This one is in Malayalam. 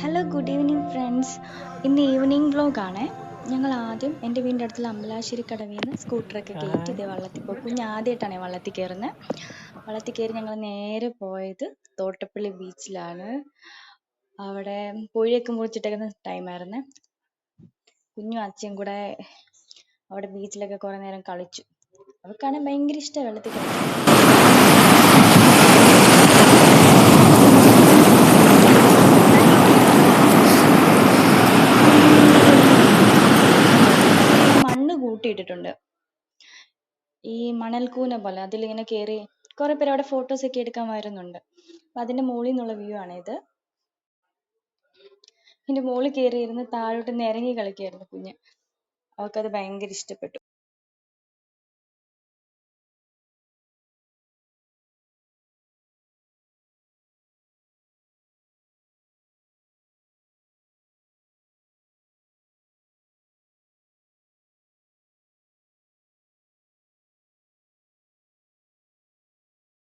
Hello good evening friends. ഇന്ന് ഈവനിങ് വ്ലോഗാണേ. ഞങ്ങൾ ആദ്യം എൻ്റെ വീടിൻ്റെ അടുത്തുള്ള അമ്പലാശ്ശേരി കടവിൽ നിന്ന് സ്കൂട്ടറൊക്കെ കയറ്റി ഇതേ വള്ളത്തിൽ പോയി. കുഞ്ഞ് ആദ്യമായിട്ടാണ് വള്ളത്തിൽ കയറുന്നത്. വള്ളത്തിൽ കയറി ഞങ്ങൾ നേരെ പോയത് തോട്ടപ്പള്ളി ബീച്ചിലാണ്. അവിടെ പുഴയൊക്കെ മുറിച്ചിട്ടേക്കുന്ന ടൈമായിരുന്നേ. കുഞ്ഞും അച്ഛയും കൂടെ അവിടെ ബീച്ചിലൊക്കെ കുറേ നേരം കളിച്ചു. അവർക്കാണെങ്കിൽ ഭയങ്കര ഇഷ്ടമാണ് വെള്ളത്തിൽ കളിക്കാൻ. മണ്ണ് കൂട്ടിയിട്ടിട്ടുണ്ട്, ഈ മണൽക്കൂന പോലെ. അതിലിങ്ങനെ കയറി കുറെ പേര് അവിടെ ഫോട്ടോസ് ഒക്കെ എടുക്കാൻ വരുന്നുണ്ട്. അപ്പൊ അതിന്റെ മുകളിൽ നിന്നുള്ള വ്യൂ ആണ് ഇത്. ഇതിന്റെ മുകളിൽ കയറി ഇരുന്ന് താഴോട്ട് നിരങ്ങി കളിക്കായിരുന്നു കുഞ്ഞ്. അവൾക്കത് ഭയങ്കര ഇഷ്ടപ്പെട്ടു.